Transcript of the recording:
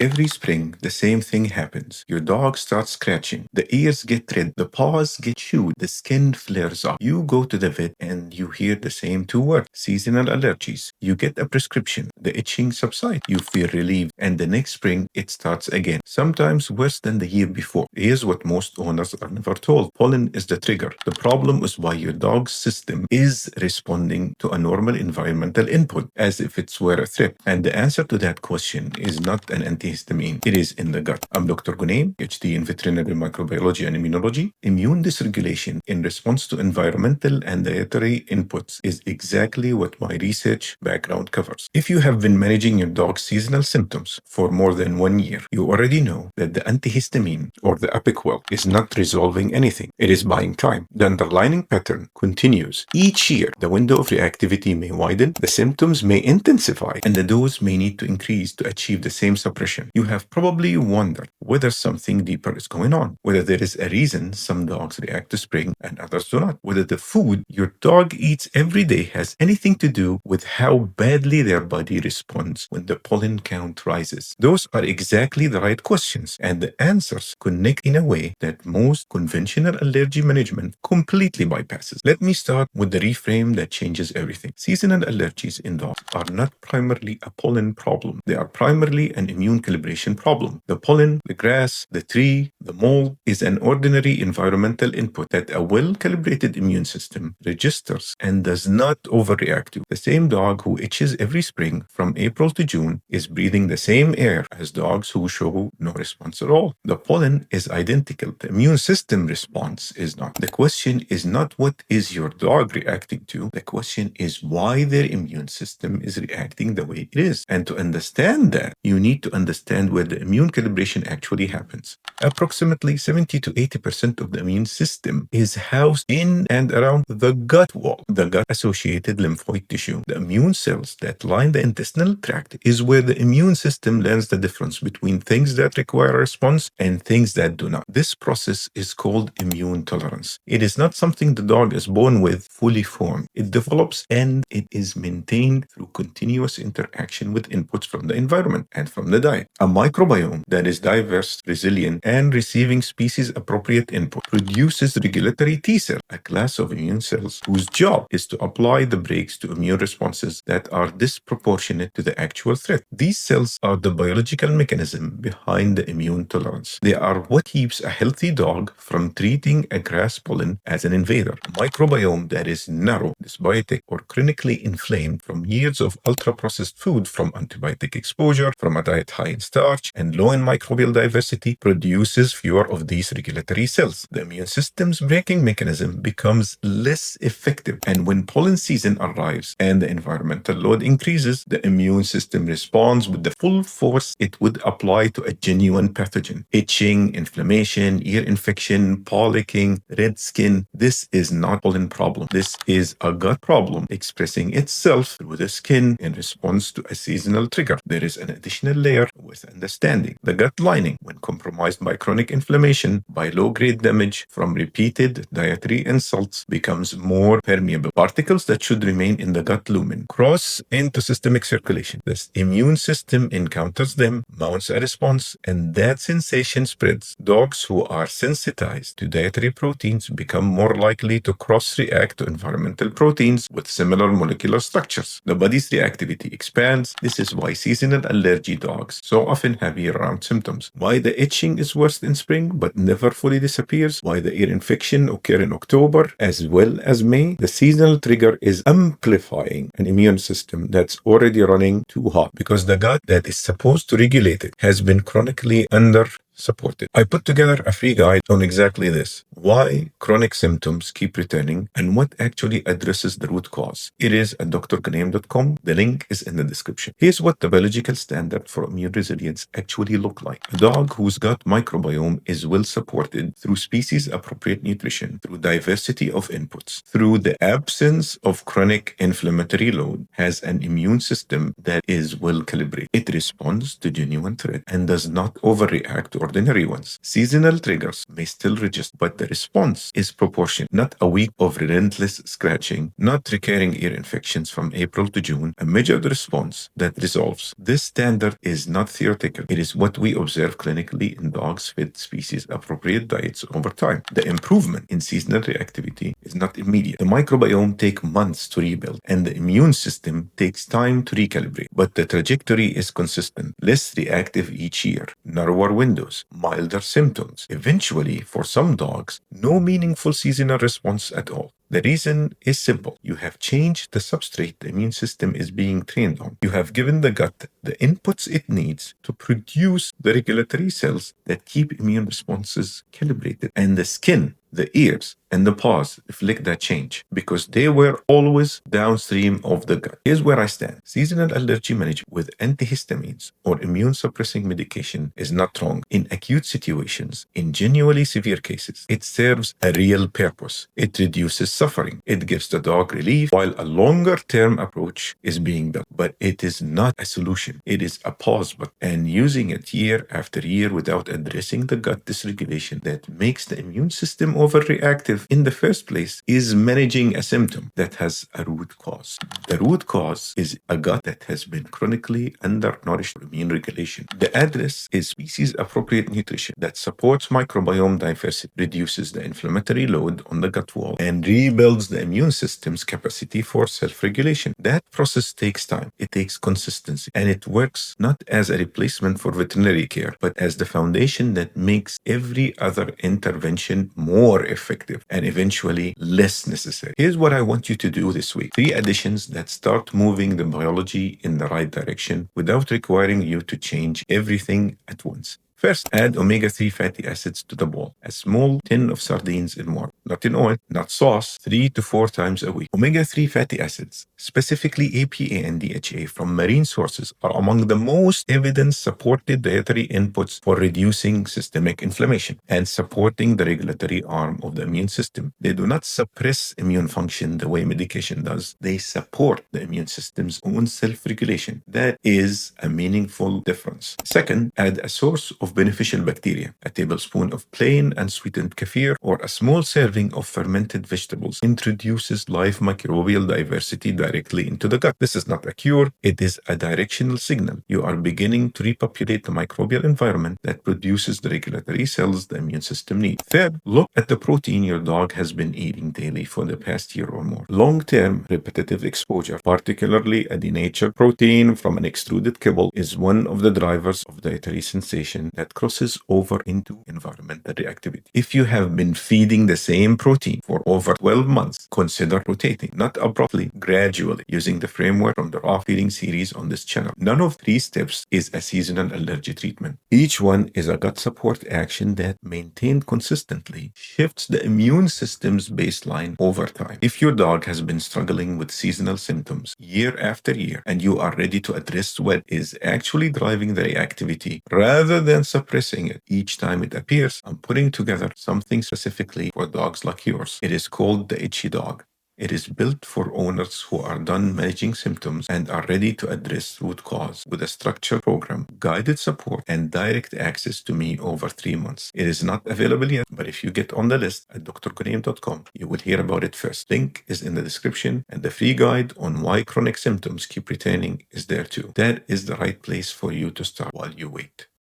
Every spring, the same thing happens. Your dog starts scratching, the ears get red, the paws get chewed, the skin flares up. You go to the vet and you hear the same two words: seasonal allergies. You get a prescription, the itching subsides, you feel relieved, and the next spring it starts again, sometimes worse than the year before. Here's what most owners are never told: pollen is the trigger. The problem is why your dog's system is responding to a normal environmental input as if it were a threat. And the answer to that question is not an antihistamine, it is in the gut. I'm Dr. Gunaim, PhD in veterinary microbiology and immunology. Immune dysregulation in response to environmental and dietary inputs is exactly what my research background covers. If you have been managing your dog's seasonal symptoms for more than 1 year, you already know that the antihistamine or the Apiquel is not resolving anything. It is buying time. The underlying pattern continues. Each year, the window of reactivity may widen, the symptoms may intensify, and the dose may need to increase to achieve the same suppression. You have probably wondered whether something deeper is going on, whether there is a reason some dogs react to spring and others do not, whether the food your dog eats every day has anything to do with how badly their body responds when the pollen count rises. Those are exactly the right questions, and the answers connect in a way that most conventional allergy management completely bypasses. Let me start with the reframe that changes everything. Seasonal allergies in dogs are not primarily a pollen problem. They are primarily an immune calibration problem. The pollen, the grass, the tree, the mold is an ordinary environmental input that a well-calibrated immune system registers and does not overreact to. The same dog who itches every spring from April to June is breathing the same air as dogs who show no response at all. The pollen is identical. The immune system response is not. The question is not what is your dog reacting to. The question is why their immune system is reacting the way it is. And to understand that, you need to understand where the immune calibration actually happens. Approximately 70 to 80% of the immune system is housed in and around the gut wall, the gut-associated lymphoid tissue. The immune cells that line the intestinal tract is where the immune system learns the difference between things that require a response and things that do not. This process is called immune tolerance. It is not something the dog is born with fully formed. It develops and it is maintained through continuous interaction with inputs from the environment and from the diet. A microbiome that is diverse, resilient, and receiving species-appropriate input produces regulatory T cells, a class of immune cells whose job is to apply the brakes to immune responses that are disproportionate to the actual threat. These cells are the biological mechanism behind the immune tolerance. They are what keeps a healthy dog from treating a grass pollen as an invader. A microbiome that is narrow, dysbiotic, or chronically inflamed from years of ultra-processed food, from antibiotic exposure, from a diet high in starch and low in microbial diversity, produces fewer of these regulatory cells. The immune system's braking mechanism becomes less effective, and when pollen season arrives and the environmental load increases, the immune system responds with the full force it would apply to a genuine pathogen. Itching, inflammation, ear infection, paw licking, red skin. This is not pollen problem. This is a gut problem expressing itself through the skin in response to a seasonal trigger. There is an additional layer with understanding. The gut lining, when compromised by chronic inflammation, by low-grade damage from repeated dietary insults, becomes more permeable. Particles that should remain in the gut lumen cross into systemic circulation. The immune system encounters them, mounts a response, and that sensation spreads. Dogs who are sensitized to dietary proteins become more likely to cross-react to environmental proteins with similar molecular structures. The body's reactivity expands. This is why seasonal allergy dogs so often have year-round symptoms. Why the itching is worse in spring but never fully disappears. Why the ear infection occurs in October as well as May. The seasonal trigger is amplifying an immune system that's already running too hot because the gut that is supposed to regulate it has been chronically supported. I put together a free guide on exactly this: why chronic symptoms keep returning and what actually addresses the root cause. It is at drgunaim.com. The link is in the description. Here's what the biological standard for immune resilience actually look like. A dog whose gut microbiome is well supported through species-appropriate nutrition, through diversity of inputs, through the absence of chronic inflammatory load, has an immune system that is well calibrated. It responds to genuine threat and does not overreact or ordinary ones. Seasonal triggers may still register, but the response is proportionate. Not a week of relentless scratching, not recurring ear infections from April to June, a measured response that resolves. This standard is not theoretical. It is what we observe clinically in dogs with species-appropriate diets over time. The improvement in seasonal reactivity is not immediate. The microbiome takes months to rebuild, and the immune system takes time to recalibrate. But the trajectory is consistent. Less reactive each year, narrower windows, milder symptoms. Eventually, for some dogs, no meaningful seasonal response at all. The reason is simple. You have changed the substrate the immune system is being trained on. You have given the gut the inputs it needs to produce the regulatory cells that keep immune responses calibrated. And the skin, the ears, and the paws reflect that change because they were always downstream of the gut. Here's where I stand. Seasonal allergy management with antihistamines or immune suppressing medication is not wrong. In acute situations, in genuinely severe cases, it serves a real purpose. It reduces suffering. It gives the dog relief while a longer-term approach is being built. But it is not a solution. It is a pause button. And using it year after year without addressing the gut dysregulation that makes the immune system overreactive in the first place is managing a symptom that has a root cause. The root cause is a gut that has been chronically undernourished for immune regulation. The address is species-appropriate nutrition that supports microbiome diversity, reduces the inflammatory load on the gut wall, and rebuilds the immune system's capacity for self-regulation. That process takes time. It takes consistency, and it works not as a replacement for veterinary care, but as the foundation that makes every other intervention more effective and eventually less necessary. Here's what I want you to do this week. 3 additions that start moving the biology in the right direction without requiring you to change everything at once. First, add omega-3 fatty acids to the bowl. A small tin of sardines in water, not in oil, not sauce, 3 to 4 times a week. Omega-3 fatty acids, specifically EPA and DHA from marine sources, are among the most evidence-supported dietary inputs for reducing systemic inflammation and supporting the regulatory arm of the immune system. They do not suppress immune function the way medication does. They support the immune system's own self-regulation. That is a meaningful difference. Second, add a source of beneficial bacteria. A tablespoon of plain unsweetened kefir or a small serving of fermented vegetables introduces live microbial diversity directly into the gut. This is not a cure, it is a directional signal. You are beginning to repopulate the microbial environment that produces the regulatory cells the immune system needs. Third, look at the protein your dog has been eating daily for the past year or more. Long-term repetitive exposure, particularly a denatured protein from an extruded kibble, is one of the drivers of dietary sensation that crosses over into environmental reactivity. If you have been feeding the same protein for over 12 months, consider rotating, not abruptly, gradually, using the framework from the raw feeding series on this channel. None of 3 steps is a seasonal allergy treatment. Each one is a gut support action that, maintained consistently, shifts the immune system's baseline over time. If your dog has been struggling with seasonal symptoms year after year, and you are ready to address what is actually driving the reactivity rather than suppressing it each time it appears, I'm putting together something specifically for dogs like yours. It is called the Itchy Dog. It is built for owners who are done managing symptoms and are ready to address root cause with a structured program, guided support, and direct access to me over 3 months. It is not available yet, but if you get on the list at drghunaim.com, you will hear about it first. Link is in the description, and the free guide on why chronic symptoms keep returning is there too. That is the right place for you to start while you wait.